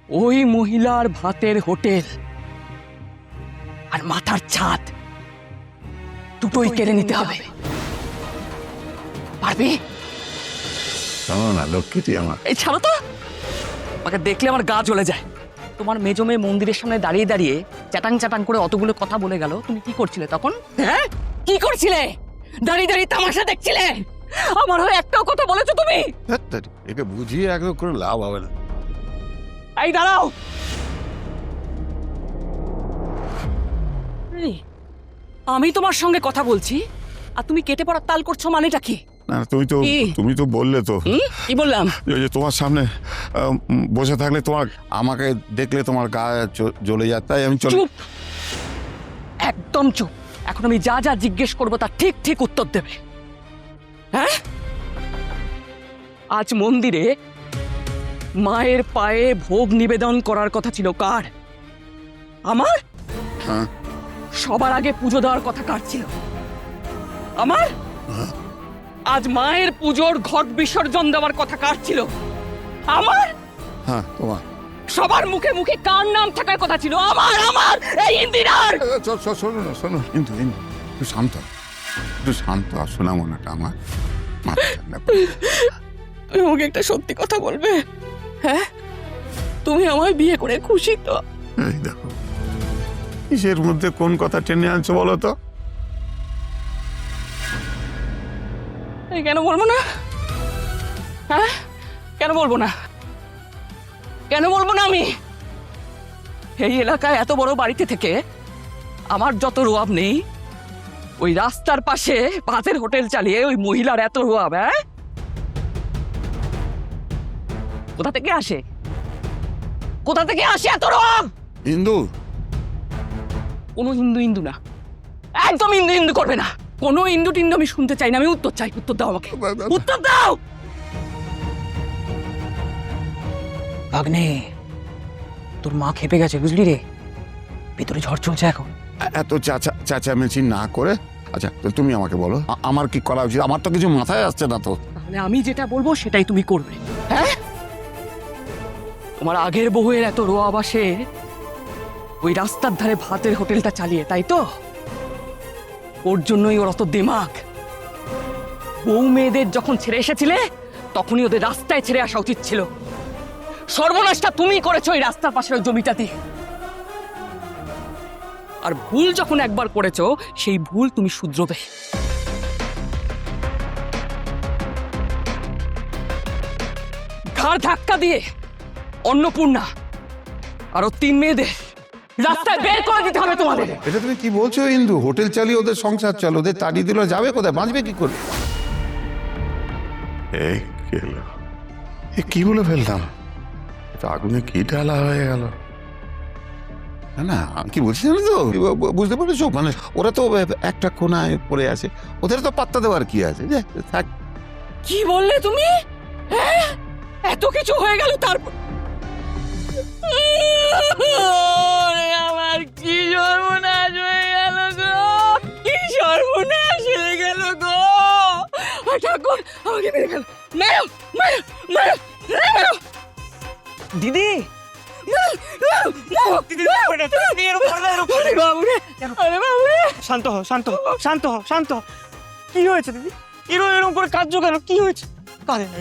ওই মহিলার ভাতের হোটেল আর মাথার ছাদ দুটোই কেড়ে নিতে হবে। পারবি? শোনো না লক্ষ্মীটি আমার। এই ছাড়ো তো, আমাকে দেখলে আমার গা জ্বলে যায়। তোমার মেজো মেয়ে মন্দিরের সামনে দাঁড়িয়ে দাঁড়িয়ে চ্যাটাং চ্যাটাং করে অতগুলো কথা বলে গেল, তুমি কি করছিলে তখন? হ্যাঁ, কি করছিলে? দাঁড়িয়ে দাঁড়িয়ে তামাশা দেখছিলে? আমার হয়ে একটাও কথা বলেছো তুমি? একে বুঝিয়ে একদম করে লাভ হবে না। এই দাঁড়াও, আমি তোমার সঙ্গে কথা বলছি আর তুমি কেটে পড়ার তাল করছো, মানেটা কি? না তুমি তো বললে তো কি বললাম? যে তোমার সামনে বসে থাকলে তোমার আমাকে দেখলে তোমার গা জ্বলে যায়, তাই আমি চলে। চুপ, একদম চুপ। এখন আমি যা যা জিজ্ঞেস করবো তার ঠিক ঠিক উত্তর দেবে। হ্যাঁ, আজ মন্দিরে মায়ের পায়ে ভোগ নিবেদন করার কথা ছিল কার? আমার? হ্যাঁ। সবার আগে পুজো দেওয়ার কথা কার ছিল? আমার। আজ মায়ের পুজোর ঘট বিসর্জন দেওয়ার কথা কার ছিল? আমার। হ্যাঁ, তোমার। সবার মুখে মুখে কার নাম থাকার কথা ছিল? আমার। আমার এই ইন্দিরার। শোনো না, শোনো, কিন্তু একটু শান্ত, একটু শান্ত। শোনা মনাটা আমার তুমি আমাকে একটা সত্যি কথা বলবে? হ্যাঁ, তুমি আমায় বিয়ে করে খুশি তো? এই দেখো, কিসের মধ্যে কোন কথা টেনে আনছো বলো তো? এই কেন বলবো না? হ্যাঁ, কেন বলবো না? কেন বলবো না? আমি এই এলাকায় এত বড় বাড়িতে থেকে আমার যত রোয়াব নেই, ওই রাস্তার পাশে ভাতের হোটেল চালিয়ে ওই মহিলার এত রোয়াব। হ্যাঁ, কোথা থেকে আসে? কোথা থেকে আসে এত রোয়াব? হিন্দু। কোনো হিন্দু হিন্দু না, একদম হিন্দু হিন্দু করবে না। কোনো হিন্দু টিন্দু আমি শুনতে চাই না। আমি উত্তর চাই, উত্তর দাও আমাকে, উত্তর দাও। ভাগ্নে, তোর মা খেপে গেছে বুঝলি রে, ভিতরে ঝড় চলছে এখন। এত চেঁচামেচি না করে, আচ্ছা তুমি আমাকে বলো আমার কি করা উচিত? আমার তো কিছু মাথায় আসছে না তো। তাহলে আমি যেটা বলবো সেটাই তুমি করবে। হ্যাঁ, তোমার আগের বউয়ের এত রোয়াব আসে ওই রাস্তার ধারে ভাতের হোটেলটা চালিয়ে, তাই তো? ওর জন্যই ওর অত দিমাগ। বউ মেয়েদের যখন ছেড়ে এসেছিলে তখনই ওদের রাস্তায় ছেড়ে আসা উচিত ছিল। সর্বনাশটা তুমি করেছো এই রাস্তার পাশের ওই জমিটাতে। আর ভুল যখন একবার করেছো, সেই ভুল তুমি শুধরোবে। ঘাড় ধাক্কা দিয়ে অন্নপূর্ণা আর ও 3 মেয়েদের রাস্তায় বের করে দিতে হবে তোমাদের। এটা তুমি কি বলছো হিন্দু? হোটেল চালিয়ে ওদের সংসার চলো, ওদের তাড়িয়ে দিলে যাবে কোথায়? বাঁচবে কি করে? এই গেল, কি বলে ফেললাম? এটা আগুনে কি ঢালা হয়ে গেল। না না, আমি কি বলছি জানো তো, বুঝতে পারছো? মানে ওরা তো একটা কোনায় পড়ে আছে, ওদের তো পাত্তা দেওয়ার কি আছে? যে থাক। কি বললে তুমি? হ্যাঁ, এত কিছু হয়ে গেল তারপর? আমার কি সর্বনাশ হয়ে গেল গো, কি সর্বনাশ হয়ে গেল গো। ঠাকুর আমাকে মেরে গেল। মেরো মেরো মেরো মেরো দিদি। শান্ত হও, শান্ত হও, শান্ত হও, শান্ত হও। কি হয়েছে দিদি? এরকম করে কাঁদছো কেন? কি হয়েছে? কাঁদেন না।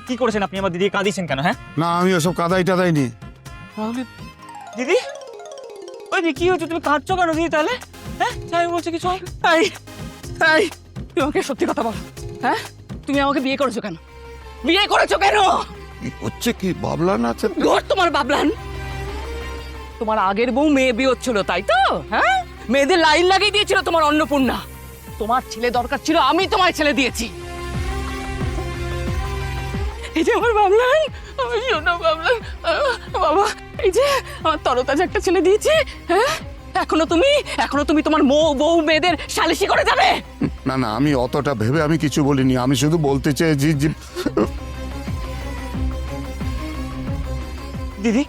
কি করেছেন আপনি? আমার দিদি কাঁদিয়েছেন কেন? হ্যাঁ, না আমি ওসব কাদাই টাদাইনি। দিদি ওই দি কি হয়েছে? তুমি কাঁদছো কেন দিদি? তাহলে হ্যাঁ, যাই বলছে কিছু। এই এই, তুমি আমাকে সত্যি কথা বলো। হ্যাঁ, তুমি আমাকে বিয়ে করেছো কেন? বিয়ে করেছো কেন? কি হচ্ছে কি? বাবলান আছে ঘর তোমার বাবলান। তোমার আগের বউ মেয়ে বিয়ে হচ্ছিল, তাই তো? হ্যাঁ, মেয়েদের লাইন লাগিয়ে দিয়েছিল তোমার অন্নপূর্ণা। তোমার ছেলে দরকার ছিল, আমি তোমার ছেলে দিয়েছি। এই যে আমার বাবলান, আমি শোনো বাবলান, বাবা, এই যে আমার তরতাজা একটা ছেলে দিয়েছি। হ্যাঁ, এখনো তুমি তোমার বউ মেয়েদের সালিশি করে যাবে? না না, আমি অতটা ভেবে আমি কিছু বলিনি। আমি শুধু বলতে চেয়েছি যে দিদি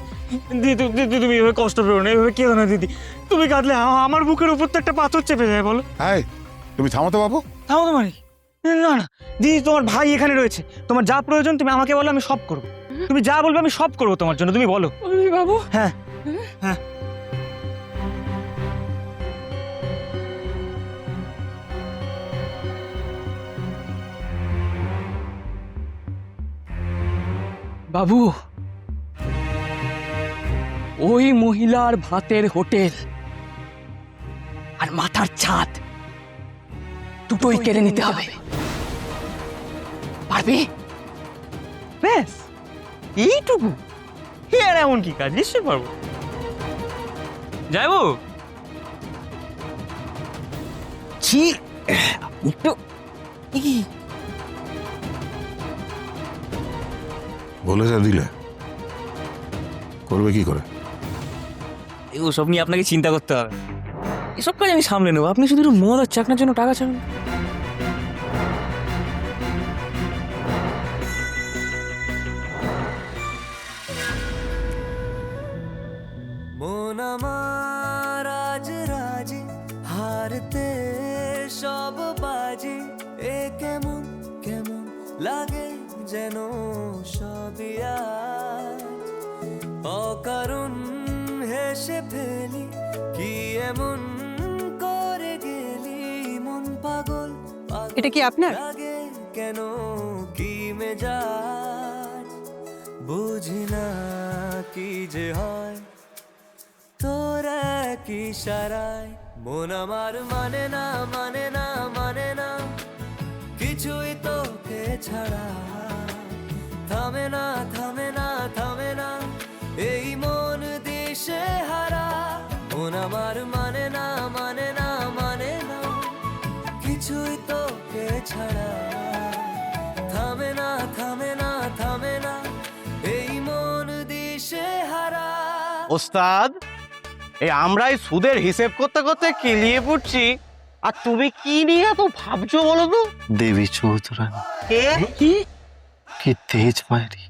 দিদি দিদি তুমি এভাবে কষ্ট পেও না, এভাবে কেউ না দিদি। তুমি কাঁদলে আমার বুকের উপর তো একটা পাথর চেপে যায়। বলো। হ্যাঁ, তুমি থামো তো বাবু। থামো তোমার না না দিদি, তোমার ভাই এখানে রয়েছে, তোমার যা প্রয়োজন তুমি আমাকে বলো, আমি সব করবো। তুমি যা বলবে আমি সব করবো তোমার জন্য, তুমি বলো। ওই বাবু, হ্যাঁ হ্যাঁ। বাবু, ওই মহিলার ভাতের হোটেল আর মাথার ছাদ দুটোই কেড়ে নিতে হবে। পারবি? ব্যাস এইটুকু? আর এমন কি কাজ, নিশ্চয়ই পারবো। যাইবো ছি একটু বলে যা দিলে করবে কি করে? ওসব নিয়ে আপনাকে চিন্তা করতে হবে, এসব কাজ আমি সামলে নেবো। আপনি শুধু একটু মদ আর চাকনার জন্য টাকা চান। মন আমার আজ রাজি, হারতে সব বাজি, এ কেমন কেমন লাগে যেন সবই আজ। অকারণ হেসে ফেলি, কি এমন করে গেলি, মন পাগল পাগল এটা কি আপনার? লাগে কেন, কি মেজাজ বুঝি না কি যে হয় তোর কি সারায়। মন আমার মানে না মানে না মানে না, কিছুই তোকে ছাড়া থামে না থামে না থামে না, এই মন দিশে হারা। মন আমার মানে না মানে না মানে না, কিছুই তোকে ছাড়া থামে না থামে না থামে না, এই মন দিশে হারা। ওস্তাদ, এই আমরাই সুদের হিসেব করতে করতে কিলিয়ে পড়ছি, আর তুমি কি নিয়ে এত ভাবছো বলো তো? দেবী চৌধুরানী কি তেজ মায়েরি,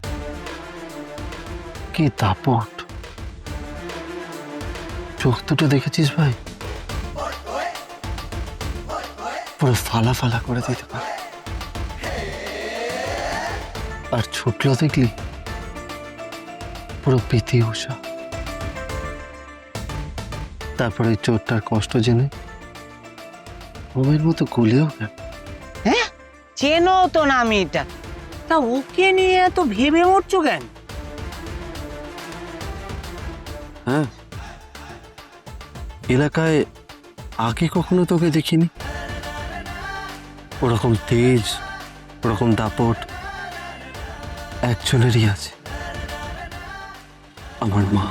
কি দাপট! চোখ দুটো দেখেছিস ভাই, পুরো ফালা ফালা করে দিতে পারে। আর ছুটলো দেখলি পুরো পিতি উষা। তারপরে ওই চোরটার কষ্ট জেনে ঘুমের মতো গুলিও গেল। হ্যাঁ, চেনো তো না মেয়েটা, তা ওকে নিয়ে এত ভেবে মরছো কেন? হ্যাঁ, এলাকায় আগে কখনো তোকে দেখিনি। ওরকম তেজ, ওরকম দাপট একজনেরই আছে, আমার মা।